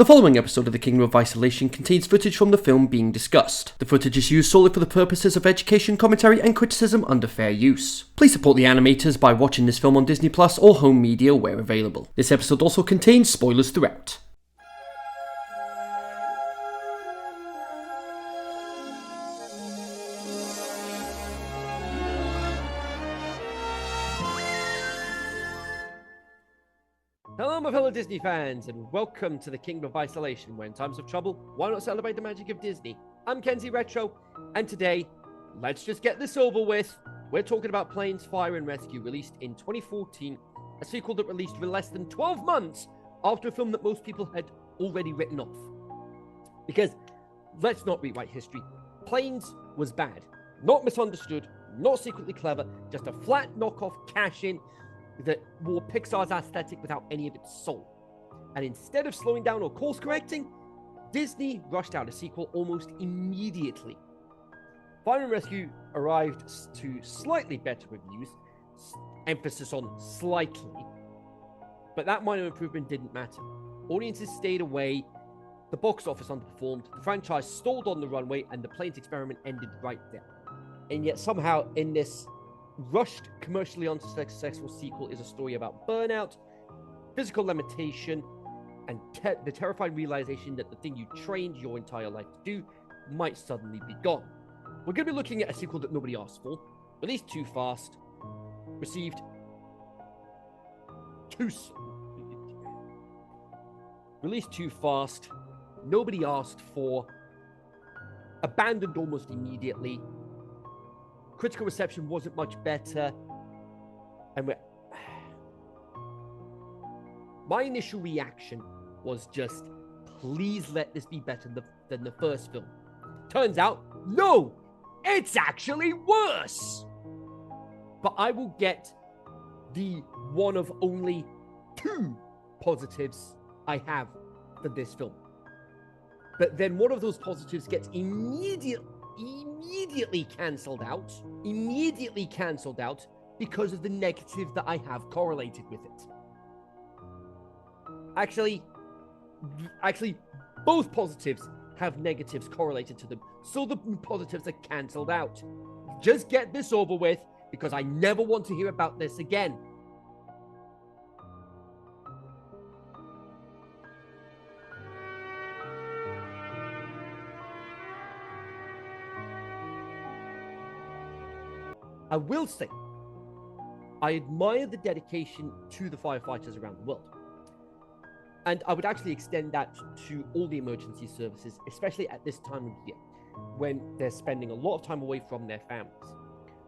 The following episode of the Kingdom of Isolation contains footage from the film being discussed. The footage is used solely for the purposes of education, commentary, and criticism under fair use. Please support the animators by watching this film on Disney Plus or home media where available. This episode also contains spoilers throughout. Hello my fellow Disney fans, and welcome to the Kingdom of Isolation, where in times of trouble, why not celebrate the magic of Disney? I'm Kenzie Retro, and today, let's just get this over with. We're talking about Planes, Fire and Rescue, released in 2014, a sequel that released less than 12 months after a film that most people had already written off. Because, let's not rewrite history, Planes was bad, not misunderstood, not secretly clever, just a flat knockoff cash-in that wore Pixar's aesthetic without any of its soul. And instead of slowing down or course correcting, Disney rushed out a sequel almost immediately. Fire and Rescue arrived to slightly better reviews, emphasis on slightly, but that minor improvement didn't matter. Audiences stayed away, the box office underperformed, the franchise stalled on the runway, and the Planes experiment ended right there. And yet somehow in this rushed, commercially unsuccessful sequel is a story about burnout, physical limitation, and the terrifying realization that the thing you trained your entire life to do might suddenly be gone. We're going to be looking at a sequel that nobody asked for, released too fast, received released too fast, nobody asked for, abandoned almost immediately. Critical reception wasn't much better, and my initial reaction was just, please let this be better than the first film. Turns out, no, it's actually worse. But I will get the one of only two positives I have for this film. But then one of those positives gets immediately cancelled out because of the negative that I have correlated with it. Actually, both positives have negatives correlated to them, so the positives are cancelled out. Just get this over with, because I never want to hear about this again. I will say, I admire the dedication to the firefighters around the world. And I would actually extend that to all the emergency services, especially at this time of year, when they're spending a lot of time away from their families.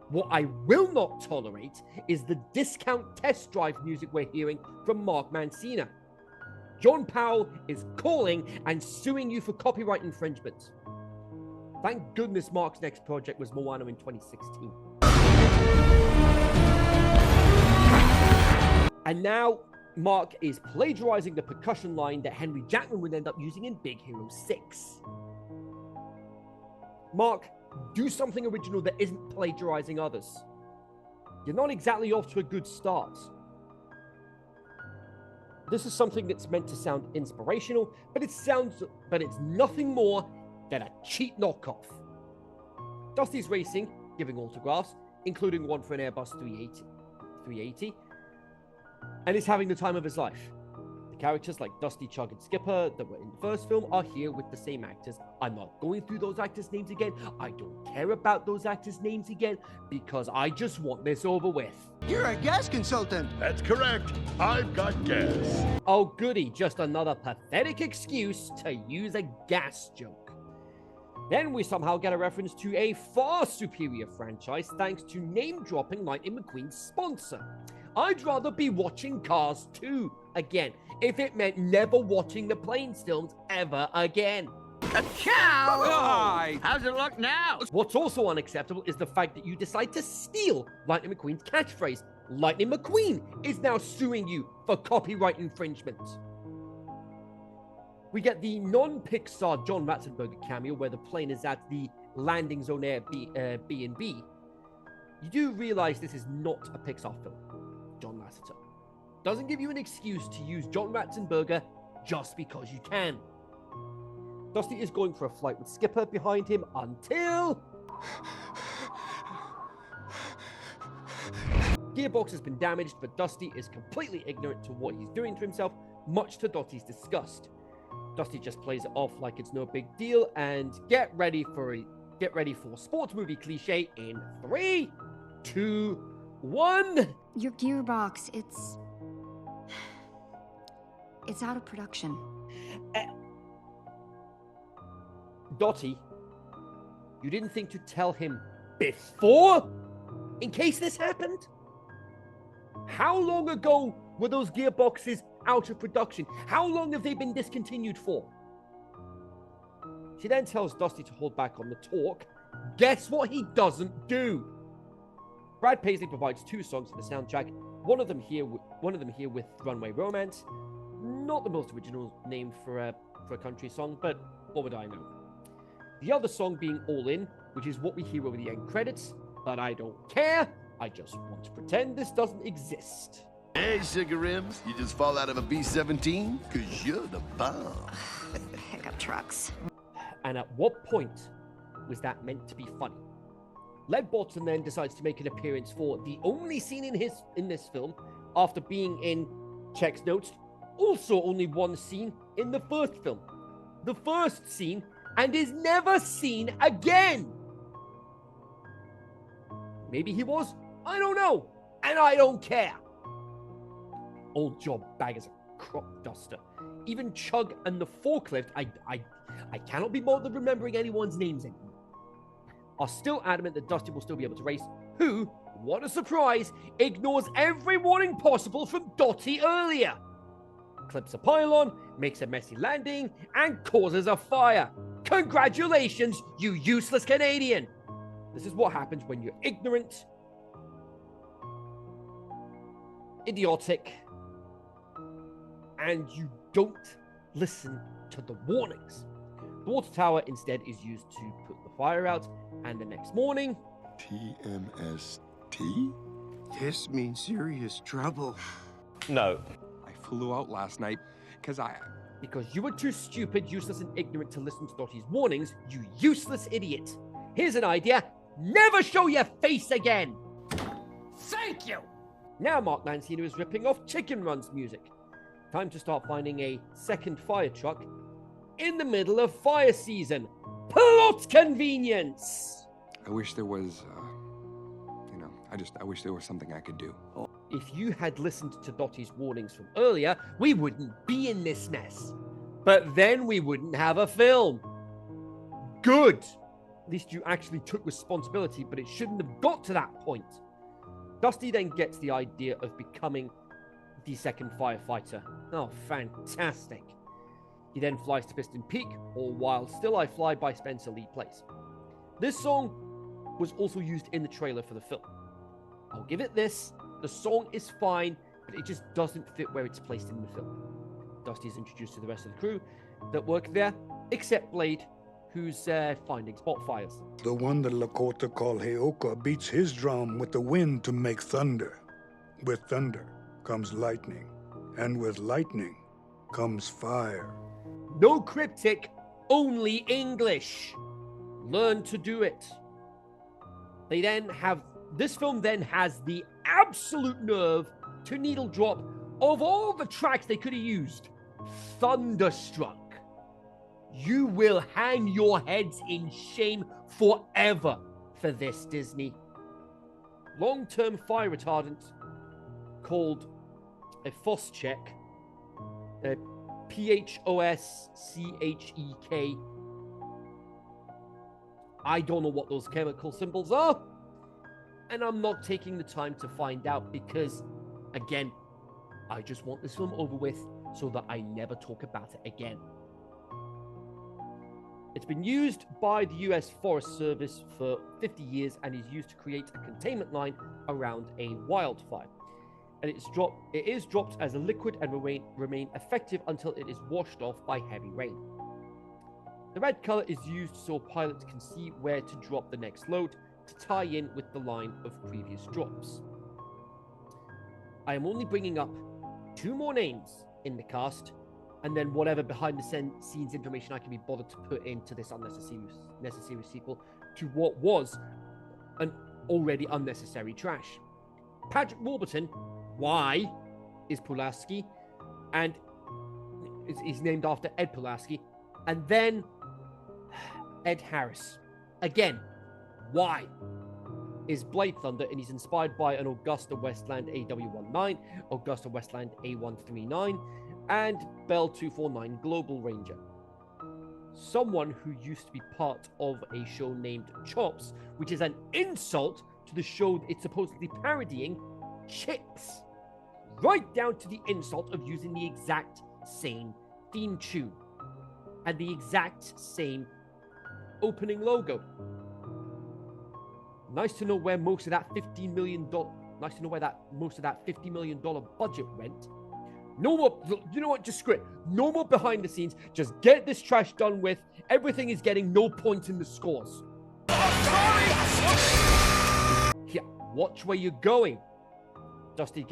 What I will not tolerate is the discount test drive music we're hearing from Mark Mancina. John Powell is calling and suing you for copyright infringement. Thank goodness Mark's next project was Moana in 2016. And now, Mark is plagiarizing the percussion line that Henry Jackman would end up using in Big Hero 6. Mark, do something original that isn't plagiarizing others. You're not exactly off to a good start. This is something that's meant to sound inspirational, but it's nothing more than a cheap knockoff. Dusty's racing, giving autographs, including one for an Airbus 380, and is having the time of his life. The characters like Dusty, Chug, and Skipper that were in the first film are here with the same actors. I'm not going through those actors' names again. I don't care about those actors' names again, because I just want this over with. You're a gas consultant. That's correct. I've got gas. Oh goody, just another pathetic excuse to use a gas joke. Then we somehow get a reference to a far superior franchise thanks to name-dropping Lightning McQueen's sponsor. I'd rather be watching Cars 2 again, if it meant never watching the Planes films ever again. Ciao! Hi! How's it look now? What's also unacceptable is the fact that you decide to steal Lightning McQueen's catchphrase. Lightning McQueen is now suing you for copyright infringement. We get the non-Pixar John Ratzenberger cameo where the plane is at the landing zone air B&B. You do realize this is not a Pixar film. John Lasseter doesn't give you an excuse to use John Ratzenberger just because you can. Dusty is going for a flight with Skipper behind him until... Gearbox has been damaged, but Dusty is completely ignorant to what he's doing to himself, much to Dottie's disgust. Dusty just plays it off like it's no big deal, and get ready for sports movie cliche in 3, 2, 1. Your gearbox, it's out of production. Dottie, you didn't think to tell him before, in case this happened? How long ago were those gearboxes out of production? How long have they been discontinued for? She then tells Dusty to hold back on the talk. Guess what he doesn't do? Brad Paisley provides 2 songs for the soundtrack. One of them here with Runway Romance. Not the most original name for a country song, but what would I know? The other song being All In, which is what we hear over the end credits, but I don't care. I just want to pretend this doesn't exist. Hey, Sugar Rims, you just fall out of a B-17? Cause you're the bomb. Pickup trucks. And at what point was that meant to be funny? Lead Bottom then decides to make an appearance for the only scene in this film, after being in Check's notes, also only one scene in the first film. The first scene, and is never seen again. Maybe he was, I don't know, and I don't care. Old job bag as a crop duster. Even Chug and the forklift, I cannot be bothered remembering anyone's names anymore, are still adamant that Dusty will still be able to race, who, what a surprise, ignores every warning possible from Dottie earlier. Clips a pylon, makes a messy landing, and causes a fire. Congratulations, you useless Canadian! This is what happens when you're ignorant, idiotic, and you don't listen to the warnings. The water tower instead is used to put the fire out, and the next morning... TMST? This means serious trouble. No. I flew out last night Because you were too stupid, useless, and ignorant to listen to Dottie's warnings, you useless idiot. Here's an idea. Never show your face again! Thank you! Now Mark Mancino is ripping off Chicken Run's music. Time to start finding a second fire truck in the middle of fire season. Plot convenience! I wish there was, I wish there was something I could do. If you had listened to Dottie's warnings from earlier, we wouldn't be in this mess. But then we wouldn't have a film. Good! At least you actually took responsibility, but it shouldn't have got to that point. Dusty then gets the idea of becoming the second firefighter. Oh, fantastic. He then flies to Piston Peak, or While Still I Fly by Spencer Lee plays. This song was also used in the trailer for the film. I'll give it this. The song is fine, but it just doesn't fit where it's placed in the film. Dusty is introduced to the rest of the crew that work there, except Blade, who's finding spot fires. The one that Lakota call Heoka beats his drum with the wind to make thunder. With thunder comes lightning, and with lightning comes fire. No cryptic, only English. Learn to do it. This film then has the absolute nerve to needle drop, of all the tracks they could have used, Thunderstruck. You will hang your heads in shame forever for this, Disney. Long-term fire retardant called a Phoschek, P-H-O-S-C-H-E-K. I don't know what those chemical symbols are, and I'm not taking the time to find out because, again, I just want this film over with so that I never talk about it again. It's been used by the US Forest Service for 50 years and is used to create a containment line around a wildfire. And it is dropped as a liquid and remain effective until it is washed off by heavy rain. The red color is used so pilots can see where to drop the next load to tie in with the line of previous drops. I am only bringing up 2 more names in the cast and then whatever behind the scenes information I can be bothered to put into this necessary sequel to what was an already unnecessary trash. Patrick Warburton, why, is Pulaski, and is named after Ed Pulaski, and then Ed Harris. Again, why? Is Blade Thunder, and he's inspired by an Augusta Westland AW19, Augusta Westland A139, and Bell 249 Global Ranger. Someone who used to be part of a show named Chops, which is an insult to the show it's supposedly parodying, Chips. Right down to the insult of using the exact same theme tune and the exact same opening logo. Nice to know where most of that $50 million budget went. No more, you know what, just screw it. No more behind the scenes. Just get this trash done with. Everything is getting no points in the scores. Yeah, watch where you're going. Dusty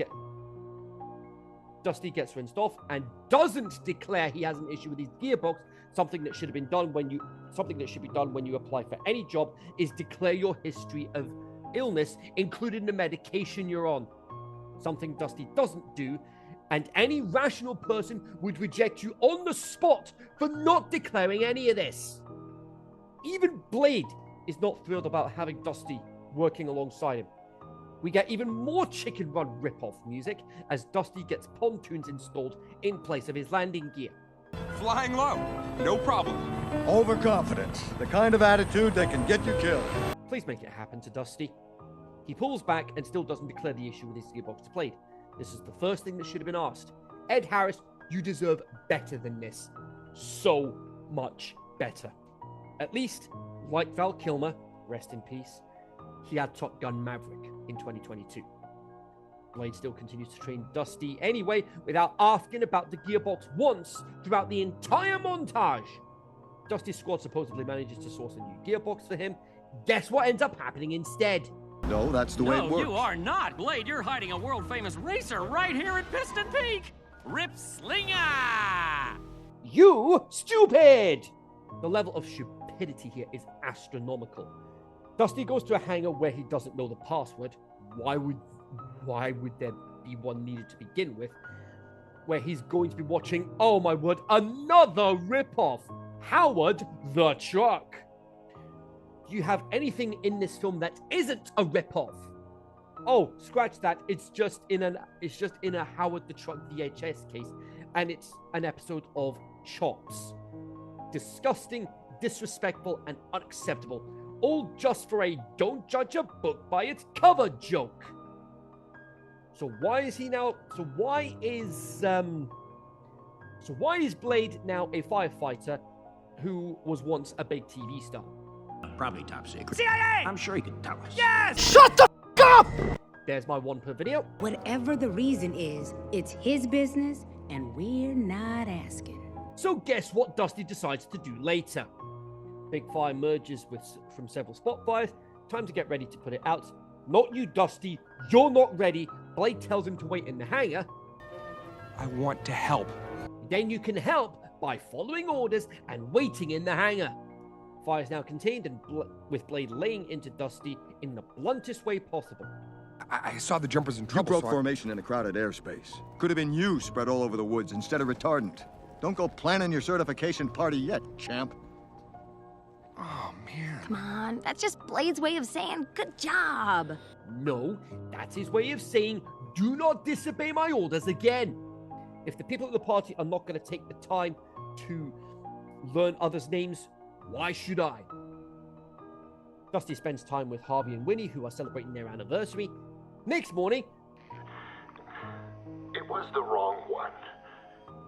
gets rinsed off and doesn't declare he has an issue with his gearbox. Something that should be done when you apply for any job is declare your history of illness, including the medication you're on. Something Dusty doesn't do, and any rational person would reject you on the spot for not declaring any of this. Even Blade is not thrilled about having Dusty working alongside him. We get even more Chicken Run ripoff music as Dusty gets pontoons installed in place of his landing gear. Flying low, no problem. Overconfidence, the kind of attitude that can get you killed. Please make it happen to Dusty. He pulls back and still doesn't declare the issue with his gearbox to Blade. This is the first thing that should have been asked. Ed Harris, you deserve better than this. So much better. At least, like Val Kilmer, rest in peace, he had Top Gun Maverick in 2022. Blade still continues to train Dusty anyway, without asking about the gearbox once throughout the entire montage. Dusty's squad supposedly manages to source a new gearbox for him. Guess what ends up happening instead? No, that's the way it No, works. you are not, Blade. You're hiding a world-famous racer right here at Piston Peak. Rip Slinger! You stupid! The level of stupidity here is astronomical. Dusty goes to a hangar where he doesn't know the password. Why would there be one needed to begin with? Where he's going to be watching, oh my word, another ripoff. Howard the Truck. Do you have anything in this film that isn't a ripoff? Oh, scratch that. It's just in a Howard the Truck VHS case, and it's an episode of Chops. Disgusting, disrespectful, and unacceptable. All just for a don't judge a book by its cover joke. So why is Blade now a firefighter who was once a big TV star? Probably top secret. CIA! I'm sure he could tell us. Yes! Shut the f up! There's my one per video. Whatever the reason is, it's his business, and we're not asking. So guess what Dusty decides to do later? Big fire emerges from several spot fires. Time to get ready to put it out. Not you, Dusty. You're not ready. Blade tells him to wait in the hangar. I want to help. Then you can help by following orders and waiting in the hangar. Fire is now contained and with Blade laying into Dusty in the bluntest way possible. I saw the jumpers in You trouble. broke so formation in a crowded airspace. Could have been you spread all over the woods instead of retardant. Don't go planning your certification party yet, champ. Oh, man. Come on, that's just Blade's way of saying good job. No, that's his way of saying, do not disobey my orders again. If the people at the party are not going to take the time to learn others' names, why should I? Dusty spends time with Harvey and Winnie, who are celebrating their anniversary. Next morning, it was the wrong one.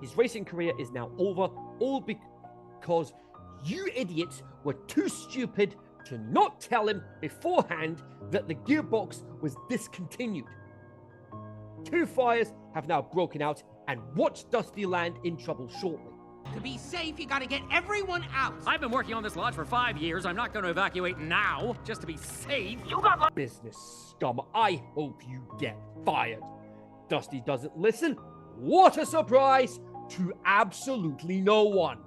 His racing career is now over, all because you idiots were too stupid to not tell him beforehand that the gearbox was discontinued. Two fires have now broken out, and watch Dusty land in trouble shortly. To be safe, you gotta get everyone out. I've been working on this lodge for 5 years. I'm not going to evacuate now, just to be safe. You got Business scum, I hope you get fired. Dusty doesn't listen. What a surprise! to absolutely no one,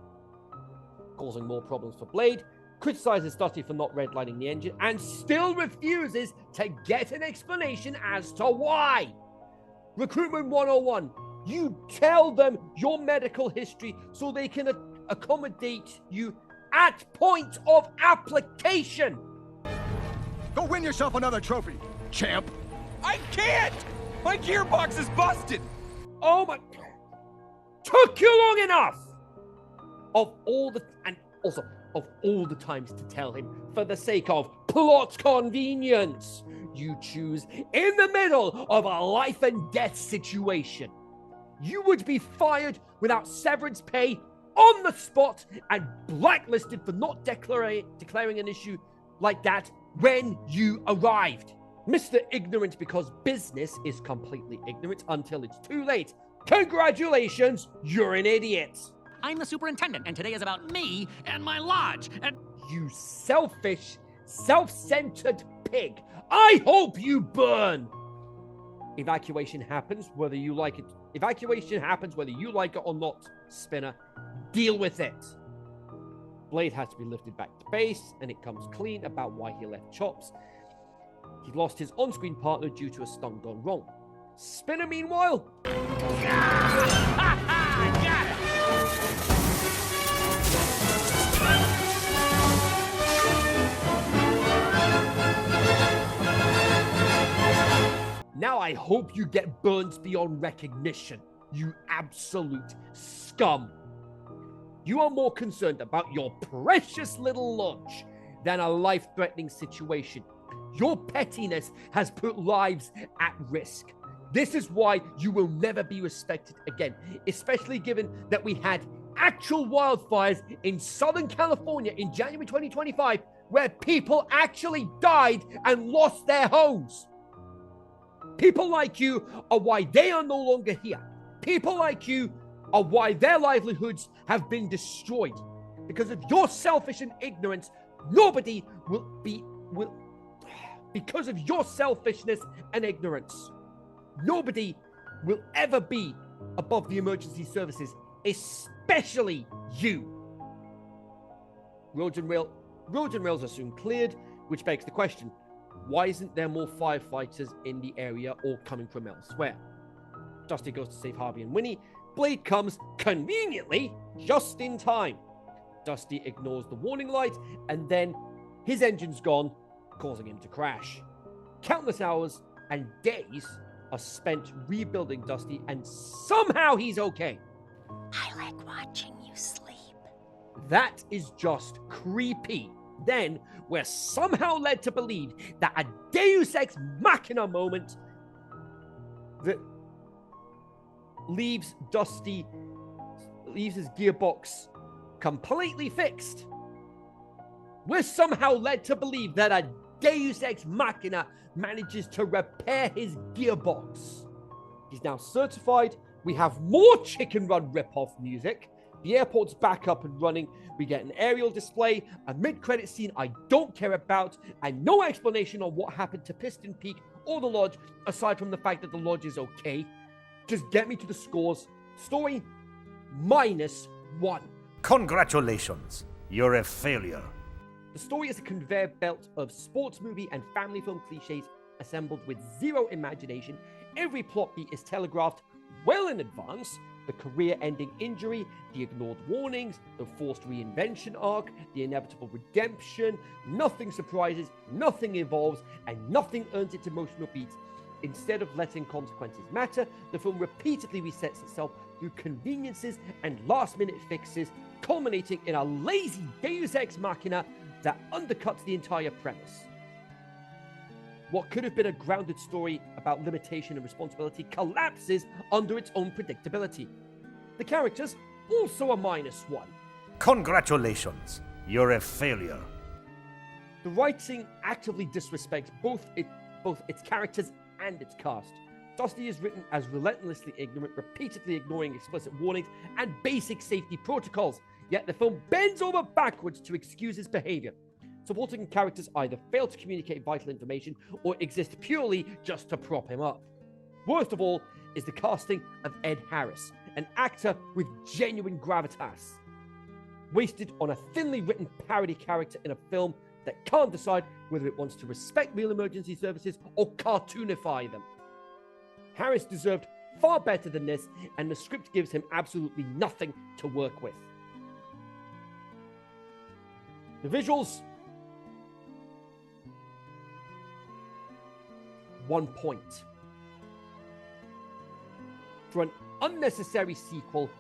causing more problems for Blade, criticizes Dusty for not redlining the engine, and still refuses to get an explanation as to why. Recruitment 101, you tell them your medical history so they can accommodate you at point of application. Go win yourself another trophy, champ. I can't! My gearbox is busted! Oh my... Took you long enough! Of all the times to tell him, for the sake of plot convenience, you choose in the middle of a life and death situation. You would be fired without severance pay on the spot and blacklisted for not declaring an issue like that when you arrived. Mr. Ignorant because business is completely ignorant until it's too late. Congratulations, you're an idiot. I'm the superintendent, and today is about me and my lodge, and... You selfish, self-centered pig. I hope you burn. Evacuation happens whether you like it. Evacuation happens whether you like it or not, Spinner. Deal with it. Blade has to be lifted back to base, and it comes clean about why he left Chops. He lost his on-screen partner due to a stunt gone wrong. Spinner, meanwhile... Got it! Now I hope you get burnt beyond recognition, you absolute scum. You are more concerned about your precious little lodge than a life-threatening situation. Your pettiness has put lives at risk. This is why you will never be respected again, especially given that we had actual wildfires in Southern California in January 2025, where people actually died and lost their homes. People like you are why they are no longer here. People like you are why their livelihoods have been destroyed. Because of your selfish and ignorance, nobody because of your selfishness and ignorance, nobody will ever be above the emergency services, especially you. Roads and rails are soon cleared, which begs the question, why isn't there more firefighters in the area or coming from elsewhere? Dusty goes to save Harvey and Winnie. Blade comes, conveniently, just in time. Dusty ignores the warning light, and then his engine's gone, causing him to crash. Countless hours and days are spent rebuilding Dusty, and somehow he's okay. I like watching you sleep. That is just creepy. Then we're somehow led to believe that a Deus Ex Machina moment that leaves his gearbox completely fixed. We're somehow led to believe that a Deus Ex Machina manages to repair his gearbox. He's now certified. We have more Chicken Run ripoff music. The airport's back up and running. We get an aerial display, a mid-credit scene I don't care about, and no explanation on what happened to Piston Peak or the Lodge, aside from the fact that the Lodge is okay. Just get me to the scores. Story, -1. Congratulations, you're a failure. The story is a conveyor belt of sports movie and family film cliches assembled with zero imagination. Every plot beat is telegraphed well in advance. The career-ending injury, the ignored warnings, the forced reinvention arc, the inevitable redemption. Nothing surprises, nothing evolves, and nothing earns its emotional beats. Instead of letting consequences matter, the film repeatedly resets itself through conveniences and last-minute fixes, culminating in a lazy Deus Ex Machina that undercuts the entire premise. What could have been a grounded story about limitation and responsibility collapses under its own predictability. The characters, also a -1. Congratulations, you're a failure. The writing actively disrespects both its characters and its cast. Dusty is written as relentlessly ignorant, repeatedly ignoring explicit warnings and basic safety protocols, yet the film bends over backwards to excuse his behavior. Supporting characters either fail to communicate vital information or exist purely just to prop him up. Worst of all is the casting of Ed Harris, an actor with genuine gravitas. Wasted on a thinly written parody character in a film that can't decide whether it wants to respect real emergency services or cartoonify them. Harris deserved far better than this, and the script gives him absolutely nothing to work with. The visuals, 1 point. For an unnecessary sequel,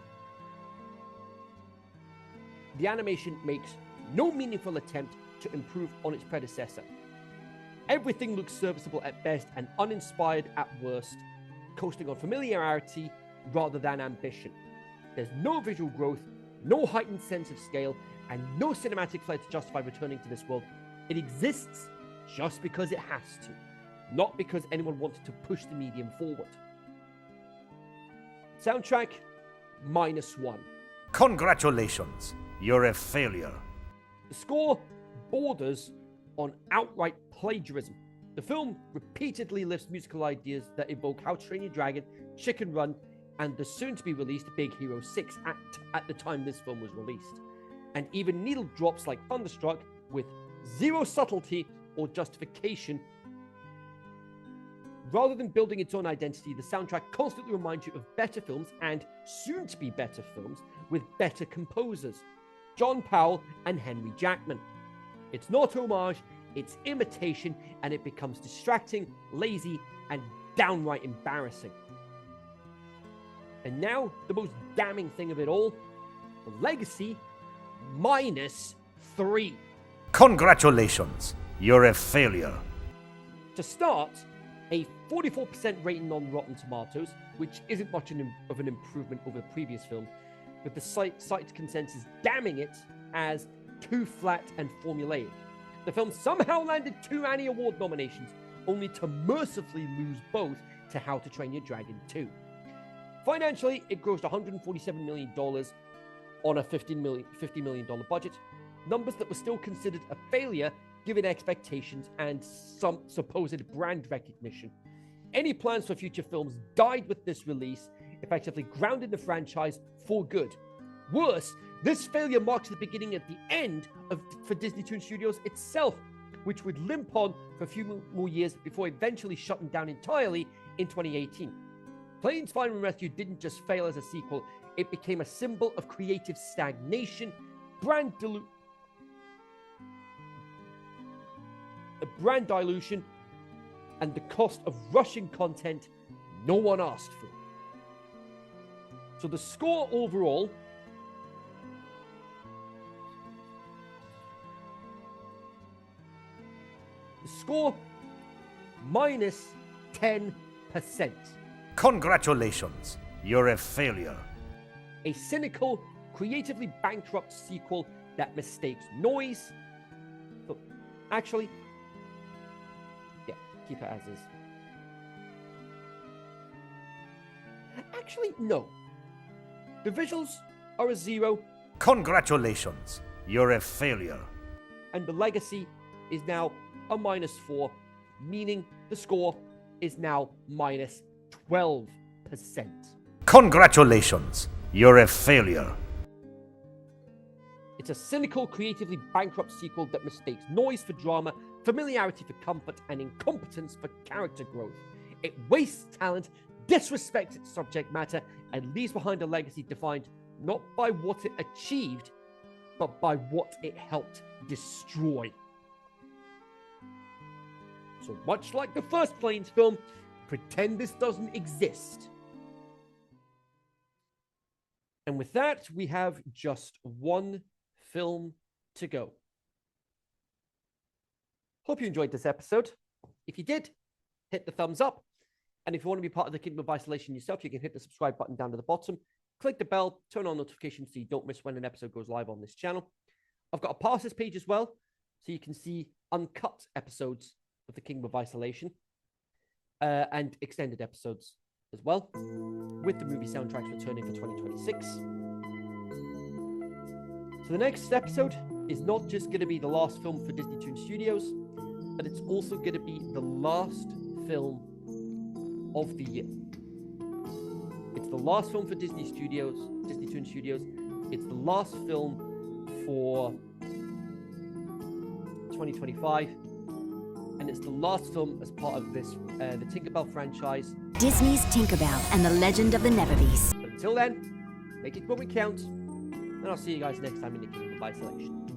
the animation makes no meaningful attempt to improve on its predecessor. Everything looks serviceable at best and uninspired at worst, coasting on familiarity rather than ambition. There's no visual growth, no heightened sense of scale, and no cinematic flair to justify returning to this world. It exists just because it has to, not because anyone wanted to push the medium forward. Soundtrack, -1. Congratulations, you're a failure. The score borders on outright plagiarism. The film repeatedly lifts musical ideas that evoke How to Train Your Dragon, Chicken Run, and the soon-to-be-released Big Hero 6 at the time this film was released. And even needle drops like Thunderstruck with zero subtlety or justification. Rather than building its own identity, the soundtrack constantly reminds you of better films and soon-to-be better films with better composers, John Powell and Henry Jackman. It's not homage, it's imitation, and it becomes distracting, lazy, and downright embarrassing. And now, the most damning thing of it all, the legacy, -3. Congratulations, you're a failure. To start, a 44% rating on Rotten Tomatoes, which isn't much of an improvement over the previous film, with the site consensus damning it as too flat and formulaic. The film somehow landed 2 Annie Award nominations, only to mercifully lose both to How to Train Your Dragon 2. Financially, it grossed $147 million on a $50 million budget, numbers that were still considered a failure given expectations and some supposed brand recognition. Any plans for future films died with this release, effectively grounding the franchise for good. Worse, this failure marks the beginning at the end for Disney Toon Studios itself, which would limp on for a few more years before eventually shutting down entirely in 2018. Planes, Fire and Rescue didn't just fail as a sequel, it became a symbol of creative stagnation, brand dilution, and the cost of rushing content no one asked for. So the score overall, -10%. Congratulations, you're a failure. A cynical, creatively bankrupt sequel that mistakes noise. But actually, yeah, keep it as is. Actually, no. The visuals are a 0. Congratulations, you're a failure. And the legacy is now a -4, meaning the score is now -12%. Congratulations, you're a failure. It's a cynical, creatively bankrupt sequel that mistakes noise for drama, familiarity for comfort, and incompetence for character growth. It wastes talent, disrespects its subject matter, and leaves behind a legacy defined not by what it achieved, but by what it helped destroy. So much like the first Planes film, pretend this doesn't exist. And with that, we have just one film to go. Hope you enjoyed this episode. If you did, hit the thumbs up. And if you want to be part of the Kingdom of Isolation yourself, you can hit the subscribe button down to the bottom, click the bell, turn on notifications so you don't miss when an episode goes live on this channel. I've got a passes page as well, so you can see uncut episodes of the Kingdom of Isolation and extended episodes as well, with the movie soundtracks returning for 2026. So the next episode is not just going to be the last film for Disney Toon Studios, but it's also going to be the last film of the year. It's the last film for Disney Toon Studios. It's the last film for 2025. And it's the last film as part of this, the Tinkerbell franchise. Disney's Tinkerbell and the Legend of the Neverbeast. But until then, make it what we count. And I'll see you guys next time in the Kingdom of Isolation.